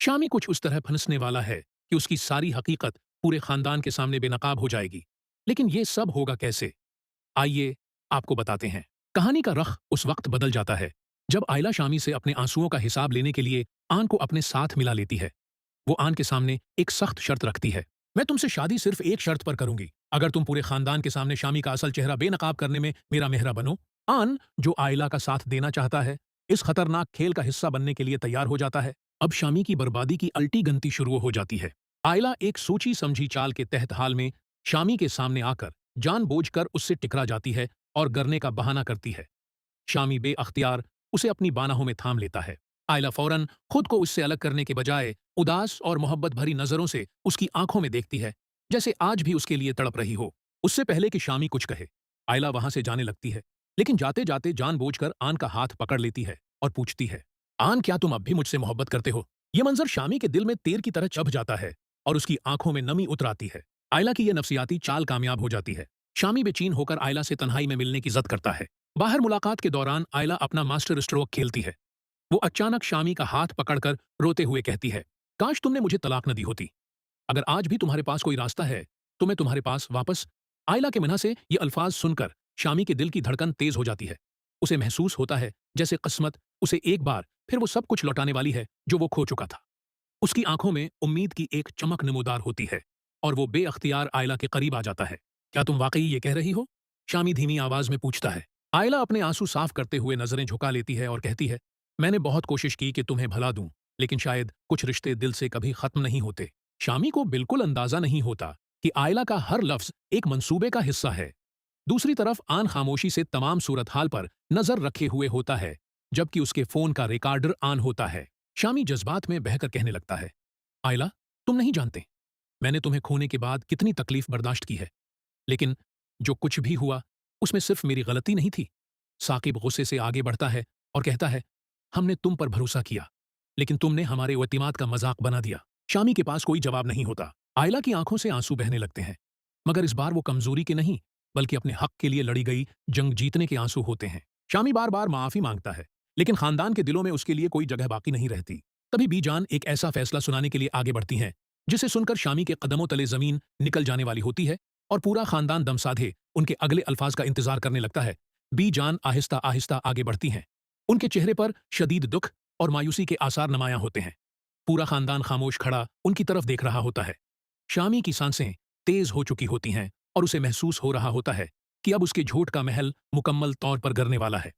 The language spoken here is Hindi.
शामी कुछ उस तरह फंसने वाला है कि उसकी सारी हकीकत पूरे खानदान के सामने बेनकाब हो जाएगी। लेकिन ये सब होगा कैसे? आइए आपको बताते हैं। कहानी का रख उस वक्त बदल जाता है जब आयला शामी से अपने आंसुओं का हिसाब लेने के लिए आन को अपने साथ मिला लेती है। वो आन के सामने एक सख्त शर्त रखती है। मैं तुमसे शादी सिर्फ एक शर्त पर करूंगी, अगर तुम पूरे खानदान के सामने शामी का असल चेहरा बेनकाब करने में मेरा मेहरा बनो। आन, जो आयला का साथ देना चाहता है, इस खतरनाक खेल का हिस्सा बनने के लिए तैयार हो जाता है। अब शामी की बर्बादी की अल्टी गनती शुरू हो जाती है। आयला एक सोची समझी चाल के तहत हाल में शामी के सामने आकर जानबूझकर उससे टकरा जाती है और गरने का बहाना करती है। शामी बेअख्तियार उसे अपनी बाहों में थाम लेता है। आयला फौरन खुद को उससे अलग करने के बजाय उदास और मोहब्बत भरी नजरों से उसकी आंखों में देखती है, जैसे आज भी उसके लिए तड़प रही हो। उससे पहले कि शामी कुछ कहे, आयला वहां से जाने लगती है, लेकिन जाते जाते जानबूझकर आन का हाथ पकड़ लेती है और पूछती है, आन, क्या तुम अब भी मुझसे मोहब्बत करते हो? यह मंजर शामी के दिल में तीर की तरह चुभ जाता है और उसकी आंखों में नमी उतर आती है। आयला की यह नफसियाती चाल कामयाब हो जाती है। शामी बेचैन होकर आयला से तन्हाई में मिलने की जिद करता है। बाहर मुलाकात के दौरान आयला अपना मास्टर स्ट्रोक खेलती है। वो अचानक शामी का हाथ पकड़कर रोते हुए कहती है, काश तुमने मुझे तलाक न दी होती। अगर आज भी तुम्हारे पास कोई रास्ता है तो मैं तुम्हारे पास वापस। आयला के मना से ये अल्फाज सुनकर शामी के दिल की धड़कन तेज हो जाती है। उसे महसूस होता है जैसे किस्मत उसे एक बार फिर वो सब कुछ लौटाने वाली है जो वो खो चुका था। उसकी आंखों में उम्मीद की एक चमक नमूदार होती है और वो बेअख्तियार आयला के करीब आ जाता है। क्या तुम वाकई ये कह रही हो? शामी धीमी आवाज में पूछता है। आयला अपने आंसू साफ करते हुए नजरें झुका लेती है और कहती है, मैंने बहुत कोशिश की कि तुम्हें भला दूं, लेकिन शायद कुछ रिश्ते दिल से कभी खत्म नहीं होते। शामी को बिल्कुल अंदाजा नहीं होता कि आयला का हर लफ्ज एक मंसूबे का हिस्सा है। दूसरी तरफ आन खामोशी से तमाम सूरत हाल पर नजर रखे हुए होता है, जबकि उसके फोन का रिकॉर्डर ऑन होता है। शामी जज्बात में बहकर कहने लगता है, आयला, तुम नहीं जानते मैंने तुम्हें खोने के बाद कितनी तकलीफ बर्दाश्त की है, लेकिन जो कुछ भी हुआ उसमें सिर्फ मेरी गलती नहीं थी। साकिब गुस्से से आगे बढ़ता है और कहता है, हमने तुम पर भरोसा किया, लेकिन तुमने हमारे एतमाद का मजाक बना दिया। शामी के पास कोई जवाब नहीं होता। आयला की आंखों से आंसू बहने लगते हैं, मगर इस बार वो कमजोरी के नहीं, बल्कि अपने हक के लिए लड़ी गई जंग जीतने के आंसू होते हैं। शामी बार बार माफी मांगता है, लेकिन खानदान के दिलों में उसके लिए कोई जगह बाकी नहीं रहती। तभी बीजान एक ऐसा फैसला सुनाने के लिए आगे बढ़ती हैं जिसे सुनकर शामी के कदमों तले जमीन निकल जाने वाली होती है और पूरा खानदान दम साधे उनके अगले अल्फाज का इंतजार करने लगता है। बीजान आहिस्ता आहिस्ता आगे बढ़ती हैं। उनके चेहरे पर शदीद दुख और मायूसी के आसार नमायां होते हैं। पूरा खानदान खामोश खड़ा उनकी तरफ देख रहा होता है। शामी की सांसें तेज हो चुकी होती हैं और उसे महसूस हो रहा होता है कि अब उसके झूठ का महल मुकम्मल तौर पर गिरने वाला है।